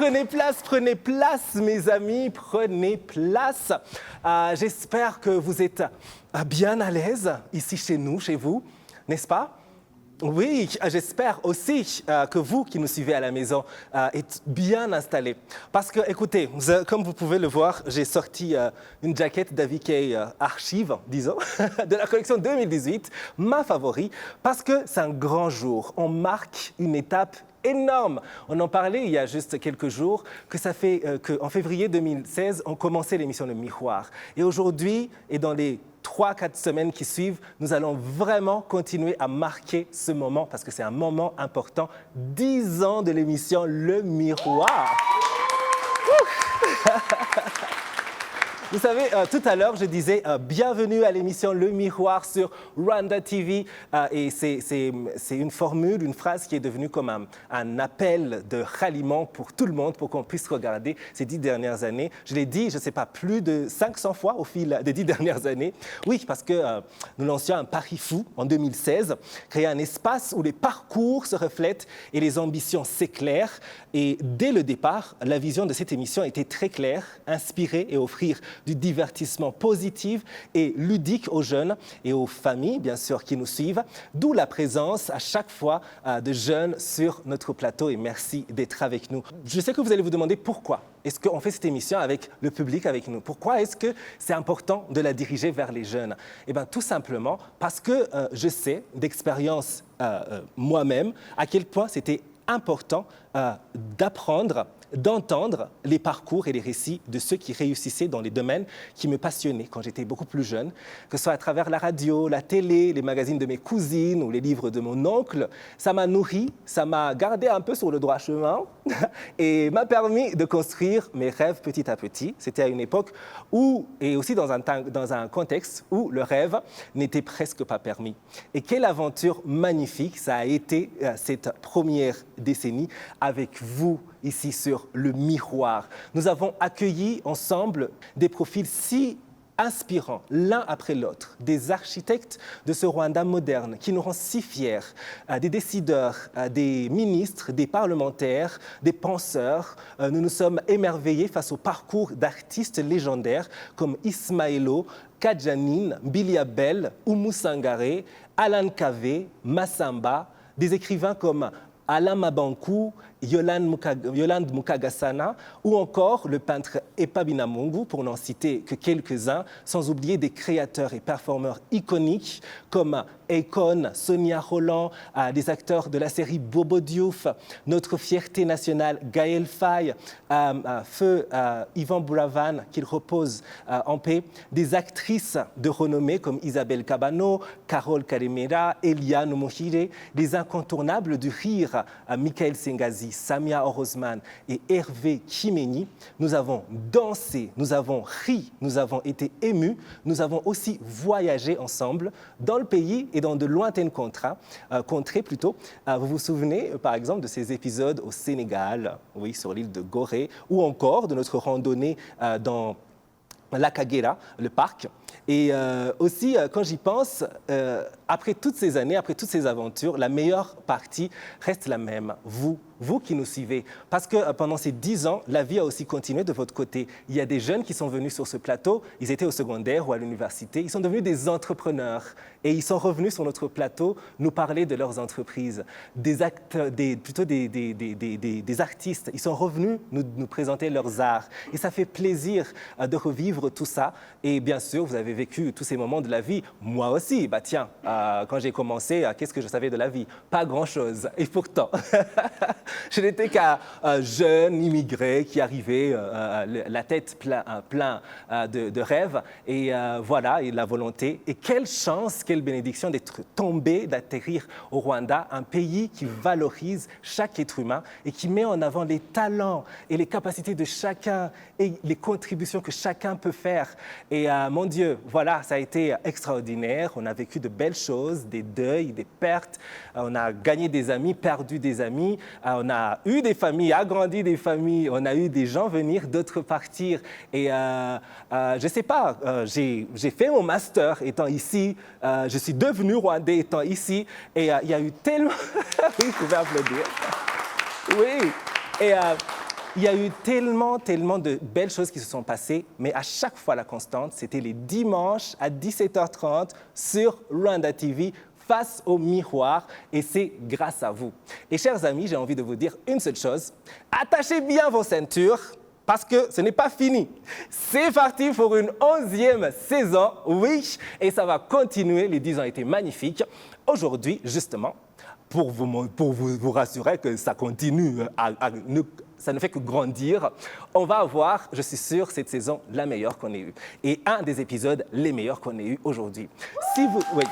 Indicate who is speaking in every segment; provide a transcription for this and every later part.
Speaker 1: prenez place, mes amis, prenez place. J'espère que vous êtes bien à l'aise ici chez nous, chez vous, n'est-ce pas? Oui, j'espère aussi que vous qui nous suivez à la maison êtes bien installés. Parce que, écoutez, comme vous pouvez le voir, j'ai sorti une jaquette d'AVK Archive, disons, de la collection 2018, ma favorite, parce que c'est un grand jour. On marque une étape énorme. On en parlait il y a juste quelques jours, que ça fait qu'en février 2016, on commençait l'émission Le Miroir. Et aujourd'hui, et dans les 3-4 semaines qui suivent, nous allons vraiment continuer à marquer ce moment parce que c'est un moment important. 10 ans de l'émission Le Miroir. Vous savez, tout à l'heure, je disais bienvenue à l'émission Le Miroir sur Rwanda TV. Et c'est une formule, une phrase qui est devenue comme un appel de ralliement pour tout le monde, pour qu'on puisse regarder ces 10 dernières années. Je l'ai dit, je ne sais pas, plus de 500 fois au fil des 10 dernières années. Oui, parce que nous lancions un pari fou en 2016, créer un espace où les parcours se reflètent et les ambitions s'éclairent. Et dès le départ, la vision de cette émission était très claire, inspirer et offrir du divertissement positif et ludique aux jeunes et aux familles, bien sûr, qui nous suivent. D'où la présence à chaque fois de jeunes sur notre plateau et merci d'être avec nous. Je sais que vous allez vous demander pourquoi est-ce qu'on fait cette émission avec le public avec nous? Pourquoi est-ce que c'est important de la diriger vers les jeunes? Eh bien, tout simplement parce que je sais d'expérience moi-même à quel point c'était important d'apprendre, d'entendre les parcours et les récits de ceux qui réussissaient dans les domaines qui me passionnaient quand j'étais beaucoup plus jeune, que ce soit à travers la radio, la télé, les magazines de mes cousines ou les livres de mon oncle. Ça m'a nourri, ça m'a gardé un peu sur le droit chemin et m'a permis de construire mes rêves petit à petit. C'était à une époque où, et aussi dans un contexte où le rêve n'était presque pas permis. Et quelle aventure magnifique ça a été cette première décennie avec vous ici sur Le Miroir. Nous avons accueilli ensemble des profils si inspirants, l'un après l'autre, des architectes de ce Rwanda moderne qui nous rend si fiers, des décideurs, des ministres, des parlementaires, des penseurs. Nous nous sommes émerveillés face au parcours d'artistes légendaires comme Ismaëlo, Kadjanine, Billy Abel, Oumou Sangaré, Alan Kaveh, Massamba, des écrivains comme Alain Mabankou, Yolande Mukagasana ou encore le peintre Epa Binamungu, pour n'en citer que quelques-uns, sans oublier des créateurs et performeurs iconiques comme Akon, Sonia Roland, des acteurs de la série Bobo Diouf, notre fierté nationale Gaël Faye, feu Yvan Boulavan, qu'il repose en paix, des actrices de renommée comme Isabelle Cabano, Carole Kalemera, Eliane Mohire, des incontournables du rire, Michael Sengazi, Samia Orozman et Hervé Kimeni. Nous avons dansé, nous avons ri, nous avons été émus, nous avons aussi voyagé ensemble dans le pays et dans de lointaines contrées plutôt. Vous vous souvenez par exemple de ces épisodes au Sénégal, oui, sur l'île de Gorée, ou encore de notre randonnée dans la Kagera, le parc. Et aussi, quand j'y pense, après toutes ces années, après toutes ces aventures, la meilleure partie reste la même, vous qui nous suivez. Parce que pendant ces 10 ans, la vie a aussi continué de votre côté. Il y a des jeunes qui sont venus sur ce plateau, ils étaient au secondaire ou à l'université, ils sont devenus des entrepreneurs et ils sont revenus sur notre plateau nous parler de leurs entreprises. Des artistes, ils sont revenus nous présenter leurs arts. Et ça fait plaisir de revivre tout ça. Et bien sûr, vous avez vécu tous ces moments de la vie. Moi aussi, bah tiens, quand j'ai commencé, qu'est-ce que je savais de la vie? Pas grand-chose. Et pourtant, je n'étais qu'un jeune immigré qui arrivait, la tête plein de rêves. Et voilà, et la volonté. Et quelle chance, quelle bénédiction d'être tombé, d'atterrir au Rwanda, un pays qui valorise chaque être humain et qui met en avant les talents et les capacités de chacun et les contributions que chacun peut faire. Et mon Dieu, voilà, ça a été extraordinaire. On a vécu de belles choses, des deuils, des pertes. On a gagné des amis, perdu des amis. On a eu des familles, agrandi des familles. On a eu des gens venir, d'autres partir. Et je ne sais pas, j'ai fait mon master étant ici. Je suis devenu rwandais étant ici. Et il y a eu tellement... Oui, vous pouvez applaudir. Oui. Et Il y a eu tellement de belles choses qui se sont passées, mais à chaque fois, la constante, c'était les dimanches à 17h30 sur Rwanda TV, face au miroir, et c'est grâce à vous. Et chers amis, j'ai envie de vous dire une seule chose, attachez bien vos ceintures, parce que ce n'est pas fini. C'est parti pour une 11e saison, oui, et ça va continuer, les 10 ans étaient magnifiques. Aujourd'hui, justement, pour vous rassurer que ça continue, ça ne fait que grandir, on va avoir, je suis sûr, cette saison la meilleure qu'on ait eue. Et un des épisodes les meilleurs qu'on ait eus aujourd'hui. Si vous... Oui.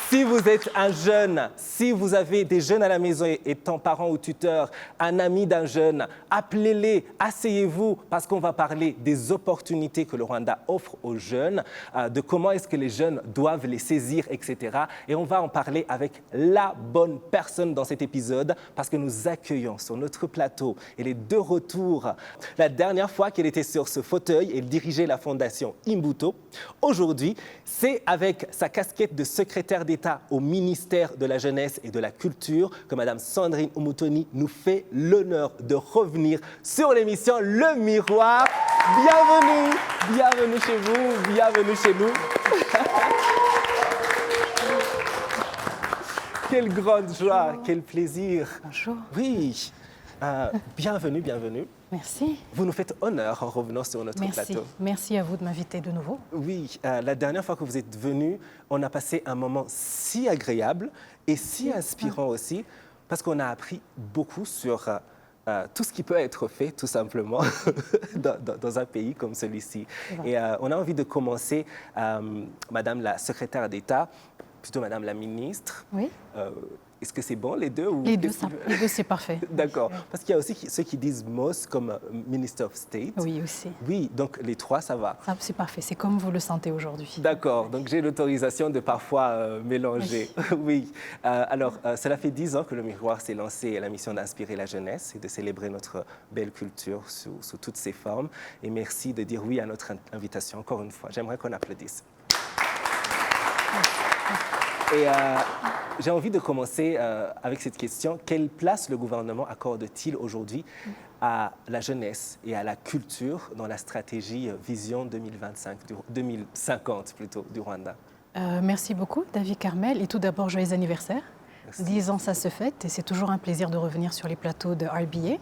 Speaker 1: Si vous êtes un jeune, si vous avez des jeunes à la maison étant parents ou tuteurs, un ami d'un jeune, appelez-les, asseyez-vous parce qu'on va parler des opportunités que le Rwanda offre aux jeunes, de comment est-ce que les jeunes doivent les saisir, etc. Et on va en parler avec la bonne personne dans cet épisode parce que nous accueillons sur notre plateau, elle est de retour. La dernière fois qu'elle était sur ce fauteuil, elle dirigeait la fondation Imbuto. Aujourd'hui, c'est avec sa casquette de secrétaire d'État au ministère de la Jeunesse et de la Culture que Mme Sandrine Umutoni nous fait l'honneur de revenir sur l'émission Le Miroir. Bienvenue, bienvenue chez vous, bienvenue chez nous. Quelle grande joie, bonjour. Quel plaisir.
Speaker 2: Bonjour.
Speaker 1: Oui, bienvenue, bienvenue.
Speaker 2: Merci.
Speaker 1: Vous nous faites honneur en revenant sur notre plateau.
Speaker 2: Merci à vous de m'inviter de nouveau.
Speaker 1: Oui, la dernière fois que vous êtes venu, on a passé un moment si agréable et si inspirant aussi, parce qu'on a appris beaucoup sur tout ce qui peut être fait, tout simplement, dans un pays comme celui-ci. Et on a envie de commencer, Madame la secrétaire d'État, plutôt Madame la ministre.
Speaker 2: Oui.
Speaker 1: Est-ce que c'est bon, les deux ou...
Speaker 2: Les deux, c'est parfait.
Speaker 1: D'accord. Parce qu'il y a aussi ceux qui disent MOS comme Minister of State.
Speaker 2: Oui, aussi.
Speaker 1: Oui, donc les trois, ça va.
Speaker 2: C'est parfait, c'est comme vous le sentez aujourd'hui.
Speaker 1: D'accord, donc j'ai l'autorisation de parfois mélanger. Oui. Alors, cela fait 10 ans que le Miroir s'est lancé et la mission d'inspirer la jeunesse et de célébrer notre belle culture sous toutes ses formes. Et merci de dire oui à notre invitation encore une fois. J'aimerais qu'on applaudisse. Et j'ai envie de commencer avec cette question. Quelle place le gouvernement accorde-t-il aujourd'hui à la jeunesse et à la culture dans la stratégie Vision 2050 plutôt, du Rwanda?
Speaker 2: Merci beaucoup, David Carmel. Et tout d'abord, joyeux anniversaire. Merci. 10 ans, ça se fête et c'est toujours un plaisir de revenir sur les plateaux de RBA. Oui.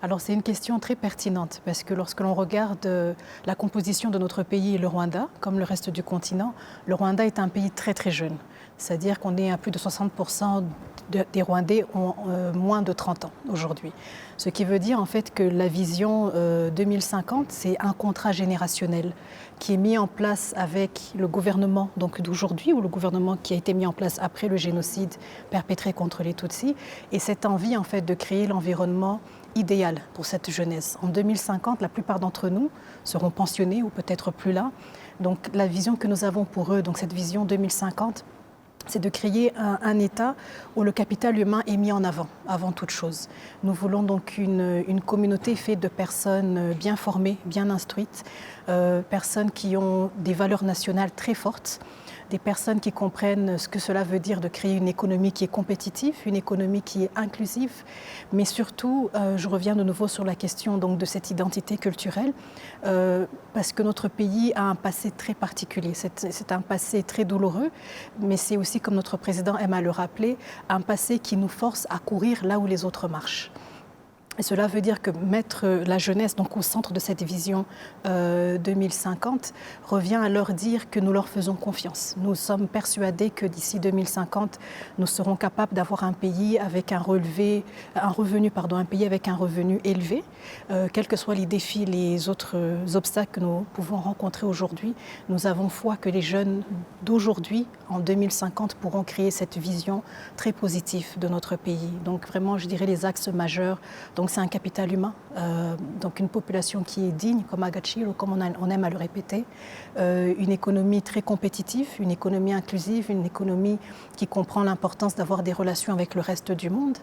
Speaker 2: Alors, c'est une question très pertinente parce que lorsque l'on regarde la composition de notre pays, le Rwanda, comme le reste du continent, le Rwanda est un pays très, très jeune. C'est-à-dire qu'on est à plus de 60% des Rwandais ont moins de 30 ans aujourd'hui. Ce qui veut dire en fait que la vision 2050, c'est un contrat générationnel qui est mis en place avec le gouvernement d'aujourd'hui ou le gouvernement qui a été mis en place après le génocide perpétré contre les Tutsis. Et cette envie en fait de créer l'environnement idéal pour cette jeunesse. En 2050, la plupart d'entre nous seront pensionnés ou peut-être plus là. Donc la vision que nous avons pour eux, donc cette vision 2050, c'est de créer un État où le capital humain est mis en avant toute chose. Nous voulons donc une communauté faite de personnes bien formées, bien instruites, personnes qui ont des valeurs nationales très fortes, des personnes qui comprennent ce que cela veut dire de créer une économie qui est compétitive, une économie qui est inclusive, mais surtout, je reviens de nouveau sur la question donc, de cette identité culturelle, parce que notre pays a un passé très particulier. C'est un passé très douloureux, mais c'est aussi, comme notre président aime à le rappeler, un passé qui nous force à courir là où les autres marchent. Et cela veut dire que mettre la jeunesse donc, au centre de cette vision 2050 revient à leur dire que nous leur faisons confiance. Nous sommes persuadés que d'ici 2050, nous serons capables d'avoir un pays avec un revenu élevé, quels que soient les défis, les autres obstacles que nous pouvons rencontrer aujourd'hui. Nous avons foi que les jeunes d'aujourd'hui, en 2050, pourront créer cette vision très positive de notre pays. Donc vraiment, je dirais les axes majeurs. Donc c'est un capital humain, donc une population qui est digne, comme Agachiro, comme on aime à le répéter, une économie très compétitive, une économie inclusive, une économie qui comprend l'importance d'avoir des relations avec le reste du monde,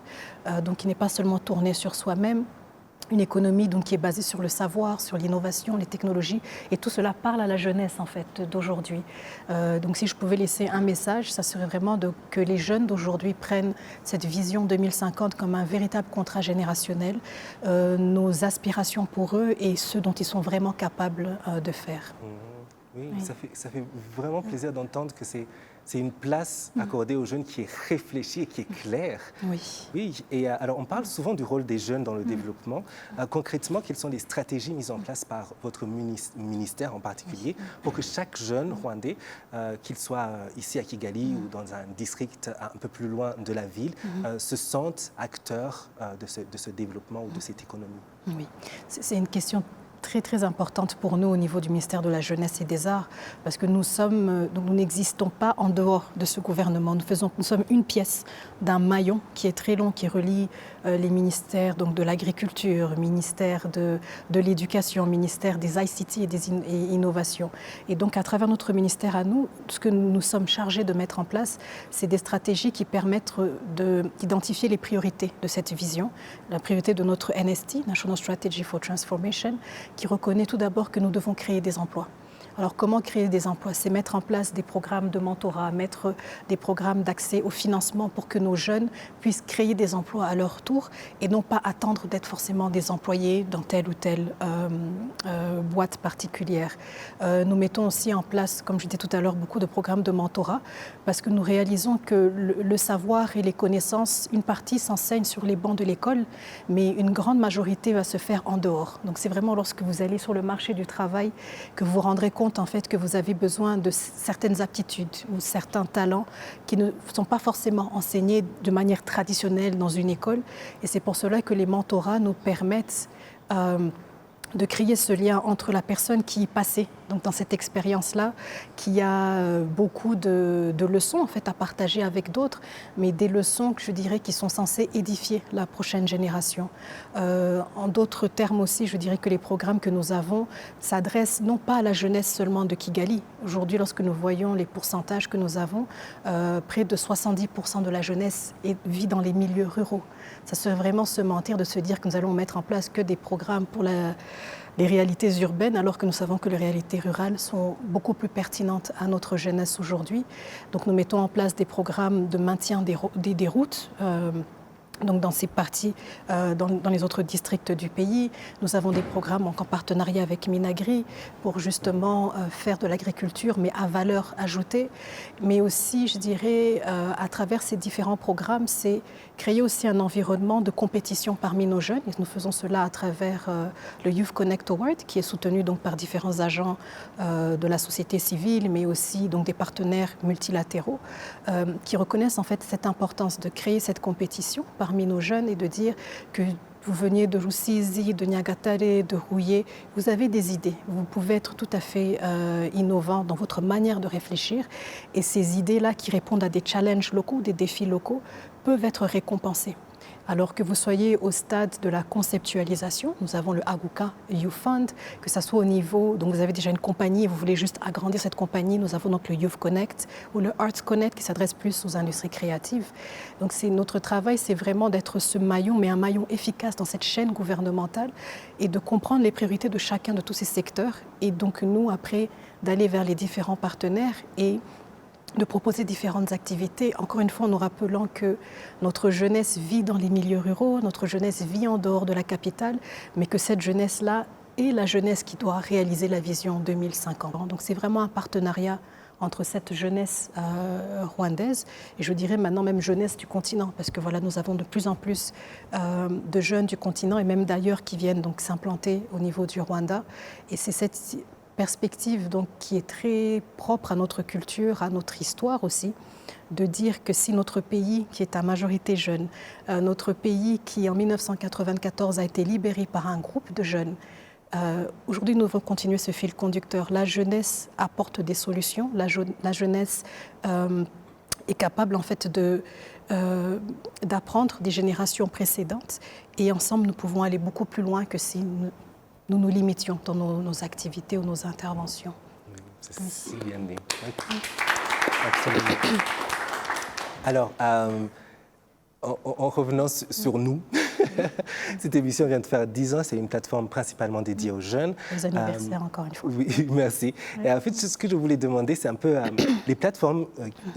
Speaker 2: donc qui n'est pas seulement tournée sur soi-même. une économie donc, qui est basée sur le savoir, sur l'innovation, les technologies, et tout cela parle à la jeunesse en fait d'aujourd'hui. Donc si je pouvais laisser un message, ça serait vraiment que les jeunes d'aujourd'hui prennent cette vision 2050 comme un véritable contrat générationnel, nos aspirations pour eux et ce dont ils sont vraiment capables de faire.
Speaker 1: Oui, oui. Ça fait vraiment plaisir d'entendre que c'est une place accordée aux jeunes qui est réfléchie et qui est claire.
Speaker 2: Oui.
Speaker 1: Oui, et alors on parle souvent du rôle des jeunes dans le développement. Concrètement, quelles sont les stratégies mises en place par votre ministère en particulier pour que chaque jeune Rwandais, qu'il soit ici à Kigali ou dans un district un peu plus loin de la ville, se sente acteur de ce développement ou de cette économie? Oui,
Speaker 2: c'est une question très très importante pour nous au niveau du ministère de la Jeunesse et des Arts, parce que nous n'existons pas en dehors de ce gouvernement. Nous sommes une pièce d'un maillon qui est très long, qui relie les ministères donc de l'Agriculture, ministère de l'Éducation, ministère des ICT et des innovations. Et donc à travers notre ministère à nous, ce que nous sommes chargés de mettre en place, c'est des stratégies qui permettent d'identifier les priorités de cette vision, la priorité de notre NST, National Strategy for Transformation, qui reconnaît tout d'abord que nous devons créer des emplois. Alors comment créer des emplois? C'est mettre en place des programmes de mentorat, mettre des programmes d'accès au financement pour que nos jeunes puissent créer des emplois à leur tour et non pas attendre d'être forcément des employés dans telle ou telle boîte particulière. Nous mettons aussi en place, comme je disais tout à l'heure, beaucoup de programmes de mentorat parce que nous réalisons que le savoir et les connaissances, une partie s'enseigne sur les bancs de l'école, mais une grande majorité va se faire en dehors. Donc c'est vraiment lorsque vous allez sur le marché du travail que vous vous rendrez compte en fait que vous avez besoin de certaines aptitudes ou certains talents qui ne sont pas forcément enseignés de manière traditionnelle dans une école. Et c'est pour cela que les mentorats nous permettent de créer ce lien entre la personne qui est passée donc dans cette expérience-là, qui a beaucoup de leçons en fait, à partager avec d'autres, mais des leçons que je dirais qui sont censées édifier la prochaine génération. En d'autres termes aussi, je dirais que les programmes que nous avons s'adressent non pas à la jeunesse seulement de Kigali. Aujourd'hui, lorsque nous voyons les pourcentages que nous avons, près de 70% de la jeunesse vit dans les milieux ruraux. Ça serait vraiment se mentir de se dire que nous allons mettre en place que des programmes pour les réalités urbaines, alors que nous savons que les réalités rurales sont beaucoup plus pertinentes à notre jeunesse aujourd'hui. Donc nous mettons en place des programmes de maintien des routes, donc dans ces parties, dans les autres districts du pays. Nous avons des programmes en partenariat avec Minagri pour justement faire de l'agriculture, mais à valeur ajoutée. Mais aussi, je dirais, à travers ces différents programmes, c'est créer aussi un environnement de compétition parmi nos jeunes. Et nous faisons cela à travers le Youth Connect Award, qui est soutenu donc par différents agents de la société civile, mais aussi donc des partenaires multilatéraux, qui reconnaissent en fait cette importance de créer cette compétition parmi nos jeunes et de dire que vous veniez de Rusizi, de Nyagatare, de Rouillé, vous avez des idées. Vous pouvez être tout à fait innovant dans votre manière de réfléchir. Et ces idées-là qui répondent à des challenges locaux, des défis locaux, peuvent être récompensées. Alors que vous soyez au stade de la conceptualisation, nous avons le Aguka Youth Fund, que ce soit au niveau, donc vous avez déjà une compagnie et vous voulez juste agrandir cette compagnie, nous avons donc le Youth Connect ou le Arts Connect qui s'adresse plus aux industries créatives. Donc notre travail, c'est vraiment d'être ce maillon, mais un maillon efficace dans cette chaîne gouvernementale et de comprendre les priorités de chacun de tous ces secteurs et donc nous, après, d'aller vers les différents partenaires et de proposer différentes activités. Encore une fois, en nous rappelant que notre jeunesse vit dans les milieux ruraux, notre jeunesse vit en dehors de la capitale, mais que cette jeunesse-là est la jeunesse qui doit réaliser la vision 2050. Donc c'est vraiment un partenariat entre cette jeunesse rwandaise et je dirais maintenant même jeunesse du continent, parce que voilà, nous avons de plus en plus de jeunes du continent et même d'ailleurs qui viennent donc s'implanter au niveau du Rwanda. Et c'est cette perspective donc, qui est très propre à notre culture, à notre histoire aussi, de dire que si notre pays, qui est à majorité jeune, notre pays qui en 1994 a été libéré par un groupe de jeunes, aujourd'hui nous devons continuer ce fil conducteur. La jeunesse apporte des solutions, la jeunesse est capable en fait d'apprendre des générations précédentes et ensemble nous pouvons aller beaucoup plus loin que si nous nous limitions dans nos activités ou nos interventions.
Speaker 1: Oui, c'est si bien dit. Oui. Absolument. Alors, en revenant sur nous, Cette émission vient de faire 10 ans. C'est une plateforme principalement dédiée aux jeunes.
Speaker 2: Les anniversaires, encore une fois.
Speaker 1: Oui, merci. Oui. Et en fait, ce que je voulais demander, c'est un peu les plateformes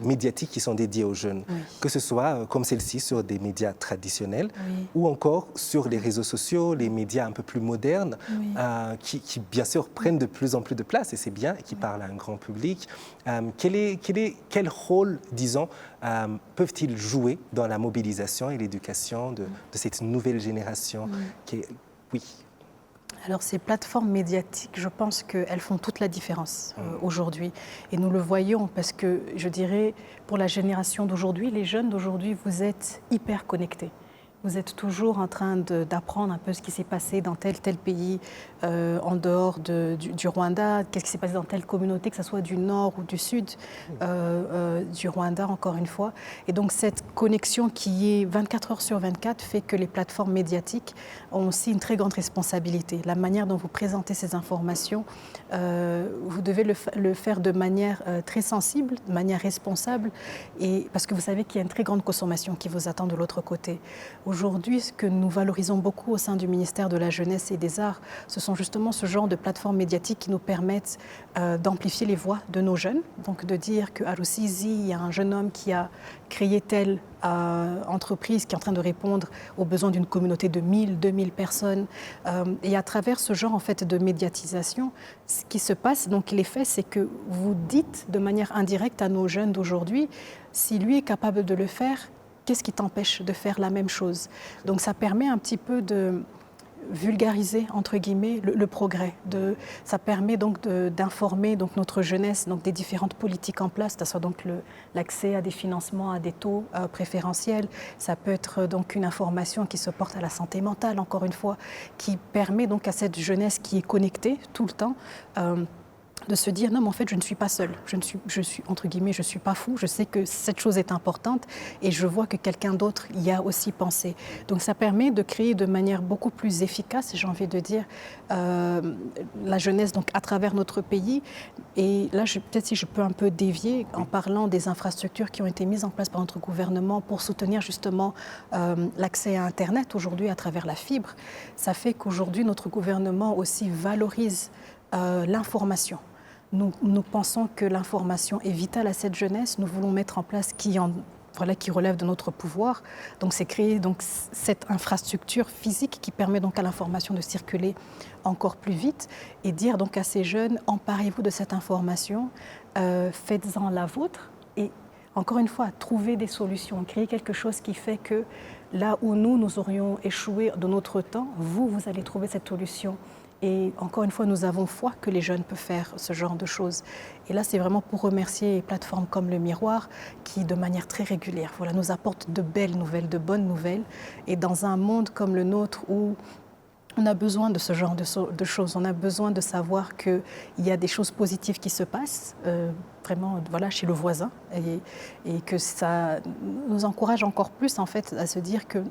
Speaker 1: médiatiques qui sont dédiées aux jeunes, oui. Que ce soit comme celle-ci sur des médias traditionnels oui. Ou encore sur les réseaux sociaux, les médias un peu plus modernes, oui. Qui bien sûr prennent de plus en plus de place, et c'est bien, et qui oui. Parlent à un grand public. Quel rôle, disons, peuvent-ils jouer dans la mobilisation et l'éducation de cette nouvelle génération qui est... Oui.
Speaker 2: Alors ces plateformes médiatiques, je pense qu'elles font toute la différence aujourd'hui. Et nous le voyons parce que, je dirais, pour la génération d'aujourd'hui, les jeunes d'aujourd'hui, vous êtes hyper connectés. Vous êtes toujours en train d'apprendre un peu ce qui s'est passé dans tel pays en dehors du Rwanda, qu'est-ce qui s'est passé dans telle communauté, que ce soit du nord ou du sud du Rwanda, encore une fois. Et donc cette connexion qui est 24 heures sur 24 fait que les plateformes médiatiques ont aussi une très grande responsabilité. La manière dont vous présentez ces informations, vous devez le faire de manière très sensible, de manière responsable, et parce que vous savez qu'il y a une très grande consommation qui vous attend de l'autre côté. Aujourd'hui, ce que nous valorisons beaucoup au sein du ministère de la Jeunesse et des Arts, ce sont justement ce genre de plateformes médiatiques qui nous permettent d'amplifier les voix de nos jeunes. Donc de dire qu'à Rusizi, il y a un jeune homme qui a créé telle entreprise qui est en train de répondre aux besoins d'une communauté de 1000, 2000 personnes. Et à travers ce genre en fait, de médiatisation, ce qui se passe, donc l'effet, c'est que vous dites de manière indirecte à nos jeunes d'aujourd'hui, si lui est capable de le faire, qu'est-ce qui t'empêche de faire la même chose? Donc ça permet un petit peu de vulgariser, entre guillemets, le progrès. Ça permet donc d'informer donc, notre jeunesse donc, des différentes politiques en place, que ce soit donc l'accès à des financements, à des taux préférentiels. Ça peut être donc une information qui se porte à la santé mentale, encore une fois, qui permet donc à cette jeunesse qui est connectée tout le temps, de se dire non mais en fait je ne suis pas seule, je suis entre guillemets, je suis pas fou, je sais que cette chose est importante et je vois que quelqu'un d'autre y a aussi pensé. Donc ça permet de créer de manière beaucoup plus efficace, j'ai envie de dire, la jeunesse donc à travers notre pays. Et là peut-être si je peux un peu dévier en parlant des infrastructures qui ont été mises en place par notre gouvernement pour soutenir justement l'accès à Internet aujourd'hui à travers la fibre. Ça fait qu'aujourd'hui notre gouvernement aussi valorise l'information. Nous pensons que l'information est vitale à cette jeunesse. Nous voulons mettre en place qui relève de notre pouvoir. Donc c'est créer donc, cette infrastructure physique qui permet donc à l'information de circuler encore plus vite et dire donc à ces jeunes, emparez-vous de cette information, faites-en la vôtre et encore une fois, trouver des solutions, créer quelque chose qui fait que là où nous aurions échoué de notre temps, vous allez trouver cette solution. Et encore une fois, nous avons foi que les jeunes peuvent faire ce genre de choses. Et là, c'est vraiment pour remercier les plateformes comme Le Miroir qui, de manière très régulière, nous apportent de belles nouvelles, de bonnes nouvelles. Et dans un monde comme le nôtre où on a besoin de ce genre de choses, on a besoin de savoir qu'il y a des choses positives qui se passent, vraiment chez le voisin, et que ça nous encourage encore plus en fait, à se dire que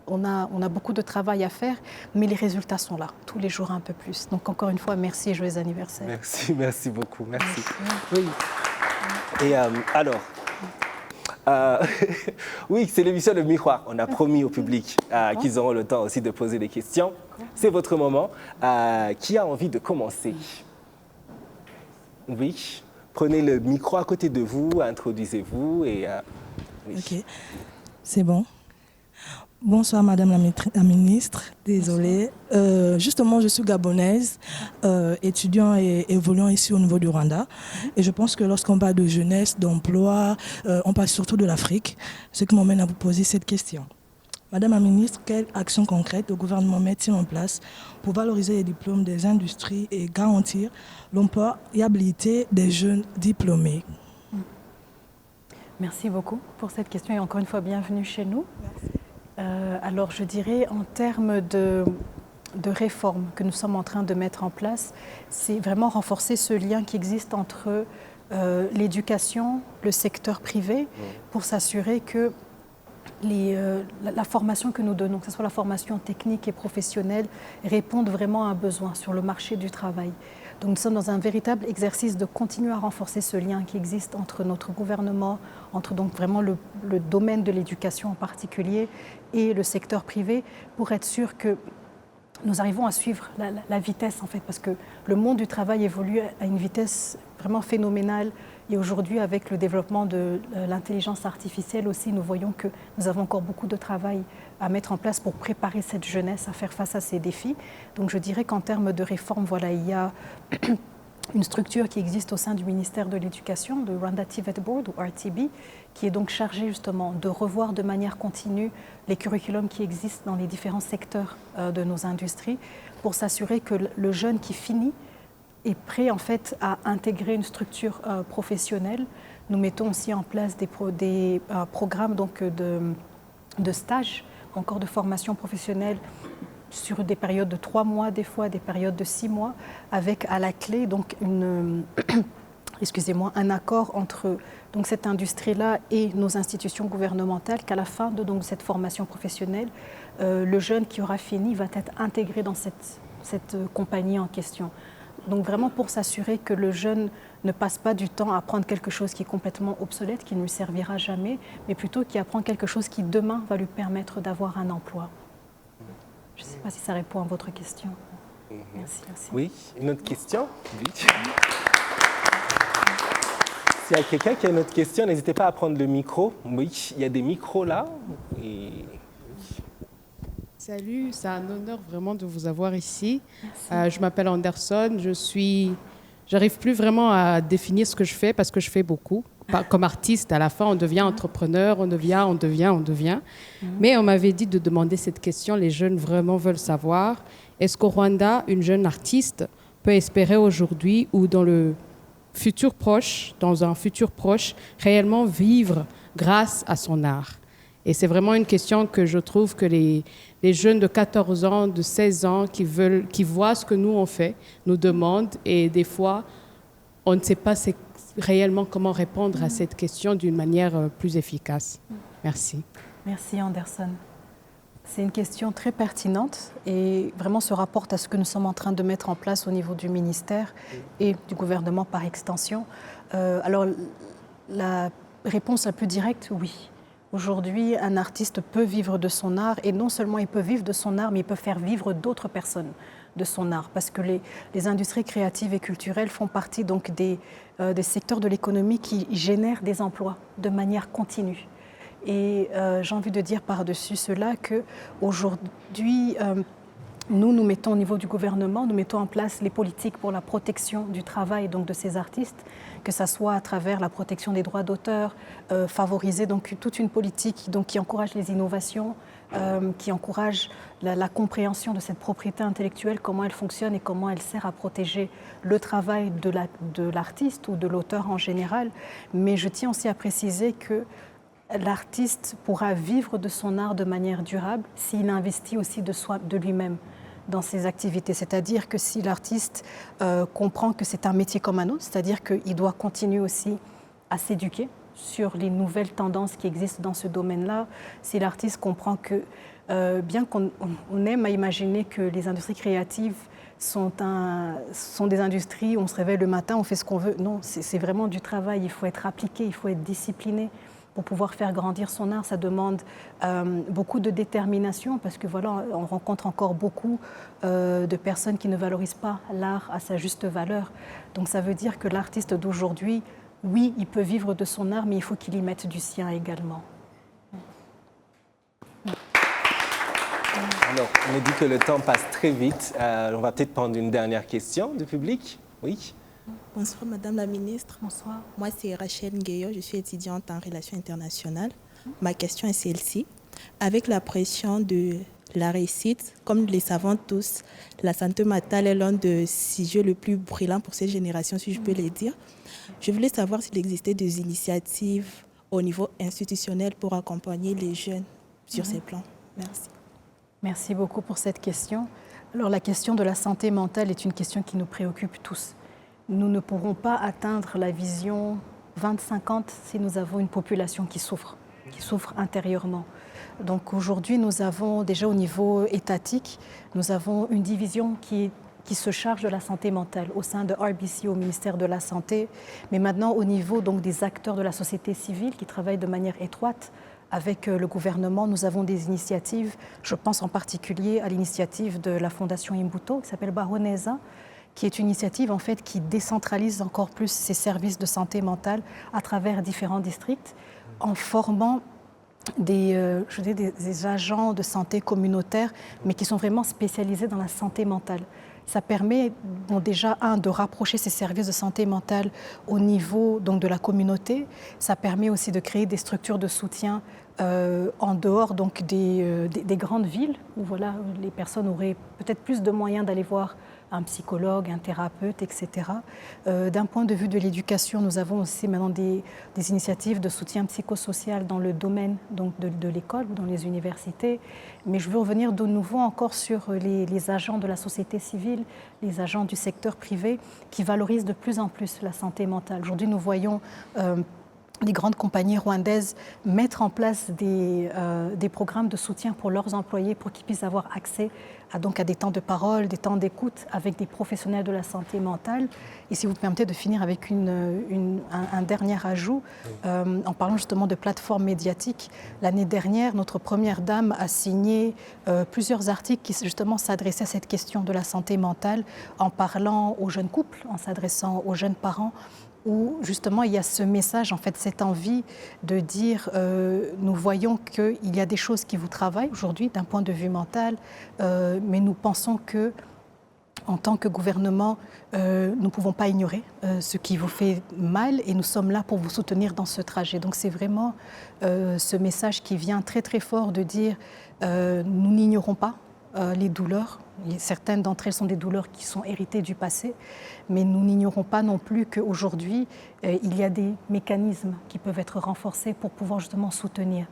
Speaker 2: on a beaucoup de travail à faire, mais les résultats sont là, tous les jours un peu plus. Donc encore une fois, merci et joyeux anniversaire.
Speaker 1: Merci beaucoup, merci. Oui. Et alors, oui, c'est l'émission Le Miroir. On a promis au public qu'ils auront le temps aussi de poser des questions. C'est votre moment. Qui a envie de commencer? Oui, prenez le micro à côté de vous, introduisez-vous et... oui.
Speaker 3: Ok, c'est bon. Bonsoir Madame la Ministre, désolée. Justement, je suis gabonaise, étudiant et évoluant ici au niveau du Rwanda. Et je pense que lorsqu'on parle de jeunesse, d'emploi, on parle surtout de l'Afrique, ce qui m'emmène à vous poser cette question. Madame la Ministre, quelles actions concrètes le gouvernement met-il en place pour valoriser les diplômes des industries et garantir l'employabilité des jeunes diplômés?
Speaker 2: Merci beaucoup pour cette question et encore une fois, bienvenue chez nous.
Speaker 3: Merci.
Speaker 2: Alors je dirais en termes de réformes que nous sommes en train de mettre en place, c'est vraiment renforcer ce lien qui existe entre l'éducation, le secteur privé, pour s'assurer que la formation que nous donnons, que ce soit la formation technique et professionnelle, répondent vraiment à un besoin sur le marché du travail. Donc nous sommes dans un véritable exercice de continuer à renforcer ce lien qui existe entre notre gouvernement, entre donc vraiment le domaine de l'éducation en particulier et le secteur privé pour être sûr que nous arrivons à suivre la vitesse en fait, parce que le monde du travail évolue à une vitesse vraiment phénoménale. Et aujourd'hui, avec le développement de l'intelligence artificielle aussi, nous voyons que nous avons encore beaucoup de travail à mettre en place pour préparer cette jeunesse à faire face à ces défis. Donc je dirais qu'en termes de réforme, voilà, il y a une structure qui existe au sein du ministère de l'Éducation, le Rwanda TVET Board ou RTB, qui est donc chargée justement de revoir de manière continue les curriculums qui existent dans les différents secteurs de nos industries pour s'assurer que le jeune qui finit est prêt en fait à intégrer une structure professionnelle. Nous mettons aussi en place des programmes donc de stage, encore de formation professionnelle sur des périodes de 3 mois, des fois des périodes de 6 mois, avec à la clé donc un accord entre donc, cette industrie-là et nos institutions gouvernementales, qu'à la fin de donc, cette formation professionnelle, le jeune qui aura fini va être intégré dans cette compagnie en question. Donc vraiment pour s'assurer que le jeune ne passe pas du temps à apprendre quelque chose qui est complètement obsolète, qui ne lui servira jamais, mais plutôt qui apprend quelque chose qui demain va lui permettre d'avoir un emploi. Je ne sais pas si ça répond à votre question. Merci.
Speaker 1: Oui, une autre question? Oui. S'il y a quelqu'un qui a une autre question, n'hésitez pas à prendre le micro. Oui, il y a des micros là. Et...
Speaker 4: Salut, c'est un honneur vraiment de vous avoir ici. Je m'appelle Anderson, j'arrive plus vraiment à définir ce que je fais parce que je fais beaucoup. Comme artiste, à la fin, on devient entrepreneur, on devient. Mais on m'avait dit de demander cette question, les jeunes vraiment veulent savoir, est-ce qu'au Rwanda, une jeune artiste peut espérer aujourd'hui ou dans un futur proche, réellement vivre grâce à son art? Et c'est vraiment une question que je trouve que les jeunes de 14 ans, de 16 ans qui voient ce que nous on fait, nous demandent. Et des fois, on ne sait pas réellement comment répondre à cette question d'une manière plus efficace. Merci.
Speaker 2: Merci Anderson. C'est une question très pertinente et vraiment se rapporte à ce que nous sommes en train de mettre en place au niveau du ministère et du gouvernement par extension. Alors, la réponse la plus directe, oui. Aujourd'hui, un artiste peut vivre de son art et non seulement il peut vivre de son art, mais il peut faire vivre d'autres personnes de son art parce que les industries créatives et culturelles font partie donc des secteurs de l'économie qui génèrent des emplois de manière continue. Et j'ai envie de dire par-dessus cela qu'aujourd'hui, nous mettons au niveau du gouvernement, nous mettons en place les politiques pour la protection du travail donc, de ces artistes, que ce soit à travers la protection des droits d'auteur, favoriser donc, toute une politique donc, qui encourage les innovations, qui encourage la compréhension de cette propriété intellectuelle, comment elle fonctionne et comment elle sert à protéger le travail de l'artiste ou de l'auteur en général. Mais je tiens aussi à préciser que l'artiste pourra vivre de son art de manière durable s'il investit aussi de lui-même dans ses activités. C'est-à-dire que si l'artiste comprend que c'est un métier comme un autre, c'est-à-dire qu'il doit continuer aussi à s'éduquer sur les nouvelles tendances qui existent dans ce domaine-là, si l'artiste comprend que, bien qu'on aime à imaginer que les industries créatives sont des industries où on se réveille le matin, on fait ce qu'on veut. Non, c'est vraiment du travail, il faut être appliqué, il faut être discipliné. Pour pouvoir faire grandir son art, ça demande beaucoup de détermination parce que voilà, on rencontre encore beaucoup de personnes qui ne valorisent pas l'art à sa juste valeur. Donc ça veut dire que l'artiste d'aujourd'hui, oui, il peut vivre de son art, mais il faut qu'il y mette du sien également.
Speaker 1: Alors, on me dit que le temps passe très vite. On va peut-être prendre une dernière question du public. Oui.
Speaker 5: Bonsoir Madame la Ministre.
Speaker 2: Bonsoir.
Speaker 5: Moi c'est Rachel Ngueyo, je suis étudiante en relations internationales. Ma question est celle-ci. Avec la pression de la réussite, comme nous le savons tous, la santé mentale est l'un des sujets les plus brûlants pour cette génération, si je peux le dire. Je voulais savoir s'il existait des initiatives au niveau institutionnel pour accompagner les jeunes sur ces plans. Merci.
Speaker 2: Merci beaucoup pour cette question. Alors la question de la santé mentale est une question qui nous préoccupe tous. Nous ne pourrons pas atteindre la vision 2050 si nous avons une population qui souffre intérieurement. Donc aujourd'hui, nous avons déjà au niveau étatique, nous avons une division qui est qui se charge de la santé mentale au sein de RBC au ministère de la Santé, mais maintenant au niveau donc, des acteurs de la société civile qui travaillent de manière étroite avec le gouvernement. Nous avons des initiatives, je pense en particulier à l'initiative de la Fondation Imbuto qui s'appelle Baronesa, qui est une initiative en fait qui décentralise encore plus ces services de santé mentale à travers différents districts en formant des agents de santé communautaires, mais qui sont vraiment spécialisés dans la santé mentale. Ça permet déjà, de rapprocher ces services de santé mentale au niveau donc, de la communauté. Ça permet aussi de créer des structures de soutien en dehors donc, des grandes villes, où voilà, les personnes auraient peut-être plus de moyens d'aller voir un psychologue, un thérapeute, etc. D'un point de vue de l'éducation, nous avons aussi maintenant des initiatives de soutien psychosocial dans le domaine donc, de l'école ou dans les universités. Mais je veux revenir de nouveau encore sur les agents de la société civile, les agents du secteur privé qui valorisent de plus en plus la santé mentale. Aujourd'hui, nous voyons les grandes compagnies rwandaises mettre en place des programmes de soutien pour leurs employés pour qu'ils puissent avoir accès à des temps de parole, des temps d'écoute avec des professionnels de la santé mentale. Et si vous me permettez de finir avec un dernier ajout, en parlant justement de plateformes médiatiques, l'année dernière, notre première dame a signé plusieurs articles qui justement s'adressaient à cette question de la santé mentale en parlant aux jeunes couples, en s'adressant aux jeunes parents, où justement il y a ce message, en fait, cette envie de dire nous voyons qu'il y a des choses qui vous travaillent aujourd'hui d'un point de vue mental, mais nous pensons que en tant que gouvernement, nous ne pouvons pas ignorer ce qui vous fait mal et nous sommes là pour vous soutenir dans ce trajet. Donc c'est vraiment ce message qui vient très très fort de dire nous n'ignorons pas les douleurs. Certaines d'entre elles sont des douleurs qui sont héritées du passé, mais nous n'ignorons pas non plus qu'aujourd'hui, il y a des mécanismes qui peuvent être renforcés pour pouvoir justement soutenir.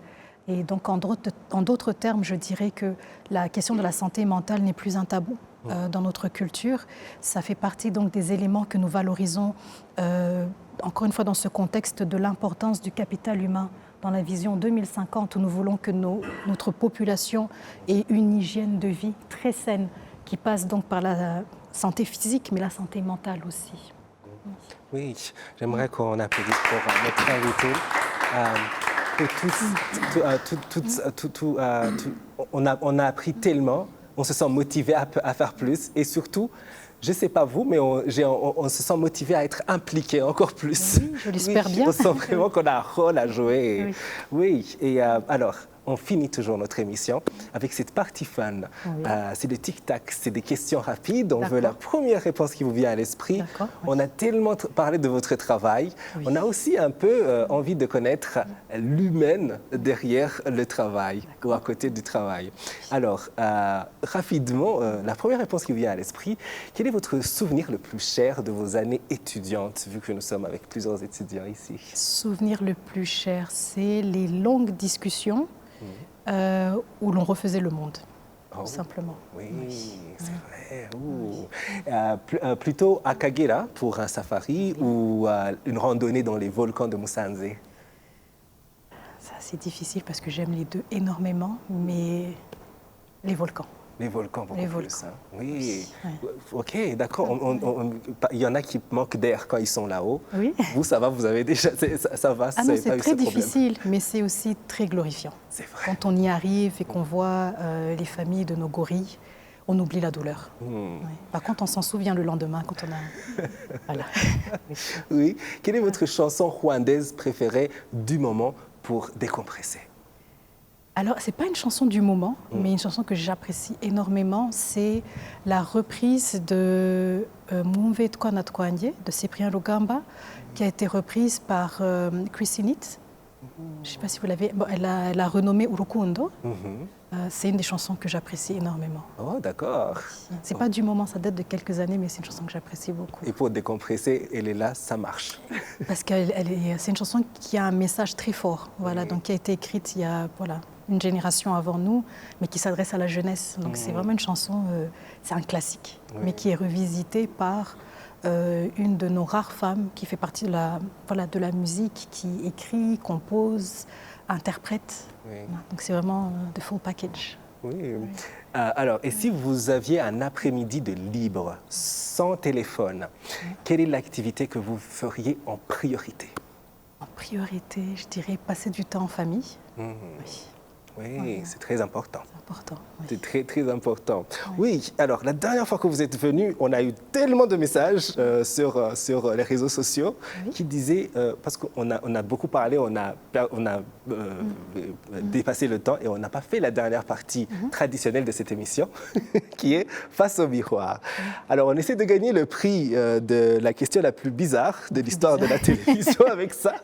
Speaker 2: Et donc, en d'autres termes, je dirais que la question de la santé mentale n'est plus un tabou dans notre culture. Ça fait partie donc des éléments que nous valorisons, encore une fois, dans ce contexte de l'importance du capital humain dans la vision 2050 où nous voulons que notre population ait une hygiène de vie très saine qui passe donc par la santé physique mais la santé mentale aussi.
Speaker 1: Oui, j'aimerais qu'on applaudisse pour notre invité. On a appris tellement, on se sent motivé à faire plus et surtout, je ne sais pas vous, mais on se sent motivé à être impliqué encore plus.
Speaker 2: Oui, je l'espère bien.
Speaker 1: On sent vraiment qu'on a un rôle à jouer. Oui, et alors, on finit toujours notre émission avec cette partie fun. Oui. C'est le tic-tac, c'est des questions rapides. On veut la première réponse qui vous vient à l'esprit. Oui. On a tellement parlé de votre travail. Oui. On a aussi un peu envie de connaître l'humaine derrière le travail ou à côté du travail. Alors, rapidement, la première réponse qui vous vient à l'esprit, quel est votre souvenir le plus cher de vos années étudiantes, vu que nous sommes avec plusieurs étudiants ici?
Speaker 2: Souvenir le plus cher, c'est les longues discussions où l'on refaisait le monde, tout simplement.
Speaker 1: Oui, c'est vrai. Plutôt à Kagera pour un safari ou une randonnée dans les volcans de Musanze?
Speaker 2: Ça, c'est difficile parce que j'aime les deux énormément, mais les volcans.
Speaker 1: Les volcans, beaucoup plus. Hein. Oui.
Speaker 2: Ouais.
Speaker 1: OK, d'accord. Il y en a qui manquent d'air quand ils sont là-haut.
Speaker 2: Oui.
Speaker 1: Vous, ça va, vous avez déjà... Ça va,
Speaker 2: ah non, c'est très difficile, mais c'est aussi très glorifiant.
Speaker 1: C'est vrai.
Speaker 2: Quand on y arrive et qu'on voit les familles de nos gorilles, on oublie la douleur. Ouais. Par contre, on s'en souvient le lendemain quand on a... Voilà.
Speaker 1: Oui. Quelle est votre chanson rwandaise préférée du moment pour décompresser?
Speaker 2: Alors, ce n'est pas une chanson du moment, mais une chanson que j'apprécie énormément. C'est la reprise de Mumve Twana Twanye de Cyprien Lugamba, qui a été reprise par Chrissy Nitz. Je ne sais pas si vous l'avez... Bon, elle a renommé Urukundo. C'est une des chansons que j'apprécie énormément.
Speaker 1: Oh, d'accord.
Speaker 2: Ce n'est pas du moment, ça date de quelques années, mais c'est une chanson que j'apprécie beaucoup.
Speaker 1: Et pour décompresser, elle est là, ça marche.
Speaker 2: Parce que c'est une chanson qui a un message très fort, voilà, donc qui a été écrite il y a une génération avant nous, mais qui s'adresse à la jeunesse. Donc c'est vraiment une chanson, c'est un classique, mais qui est revisitée par une de nos rares femmes qui fait partie de la musique, qui écrit, compose, interprète. Donc c'est vraiment the full package.
Speaker 1: Oui. Alors, et si vous aviez un après-midi de libre, sans téléphone, quelle est l'activité que vous feriez en priorité?
Speaker 2: En priorité, je dirais passer du temps en famille. Oui,
Speaker 1: Oui, c'est très important.
Speaker 2: c'est important. Oui.
Speaker 1: C'est très, très important. Oui, alors la dernière fois que vous êtes venu, on a eu tellement de messages sur les réseaux sociaux qui disaient, parce qu'on a beaucoup parlé, on a dépassé le temps et on n'a pas fait la dernière partie traditionnelle de cette émission, qui est Face au miroir. Alors, on essaie de gagner le prix de la question la plus bizarre de l'histoire de la télévision avec ça.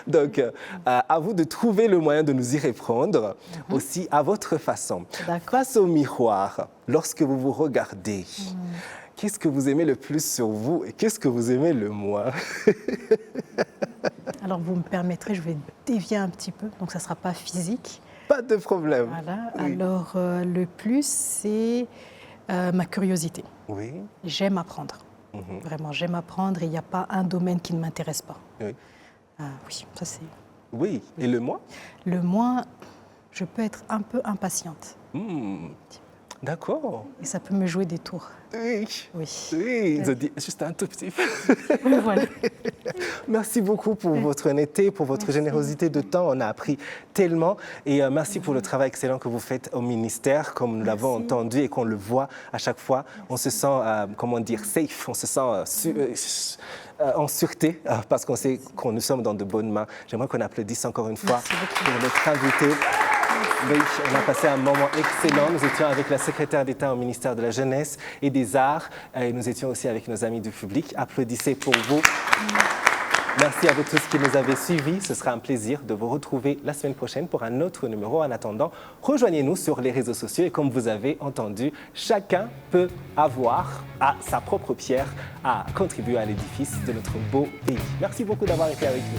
Speaker 1: Donc, à vous de trouver le moyen de nous y répondre, aussi à votre façon. Face au miroir, lorsque vous vous regardez, qu'est-ce que vous aimez le plus sur vous et qu'est-ce que vous aimez le moins?
Speaker 2: Alors, vous me permettrez, je vais dévier un petit peu, donc ça ne sera pas physique.
Speaker 1: Pas de problème.
Speaker 2: Voilà.
Speaker 1: Oui.
Speaker 2: Alors, le plus, c'est ma curiosité.
Speaker 1: Oui.
Speaker 2: J'aime apprendre. Vraiment, j'aime apprendre et il n'y a pas un domaine qui ne m'intéresse pas.
Speaker 1: Oui.
Speaker 2: Oui, ça c'est...
Speaker 1: Oui. Et le moins?
Speaker 2: Le moins, je peux être un peu impatiente.
Speaker 1: D'accord.
Speaker 2: Et ça peut me jouer des tours.
Speaker 1: Oui.
Speaker 2: Oui.
Speaker 1: Oui, je dis juste un tout petit peu.
Speaker 2: Voilà.
Speaker 1: Merci beaucoup pour votre honnêteté, pour votre générosité de temps. On a appris tellement. Et merci pour le travail excellent que vous faites au ministère, comme nous l'avons entendu et qu'on le voit à chaque fois. On se sent, comment dire, safe, on se sent en sûreté parce qu'on sait que nous sommes dans de bonnes mains. J'aimerais qu'on applaudisse encore une fois pour notre invité. Oui, on a passé un moment excellent. Nous étions avec la secrétaire d'État au ministère de la Jeunesse et des Arts. Et nous étions aussi avec nos amis du public. Applaudissez pour vous. Merci à vous tous qui nous avez suivis. Ce sera un plaisir de vous retrouver la semaine prochaine pour un autre numéro. En attendant, rejoignez-nous sur les réseaux sociaux. Et comme vous avez entendu, chacun peut avoir à sa propre pierre à contribuer à l'édifice de notre beau pays. Merci beaucoup d'avoir été avec nous.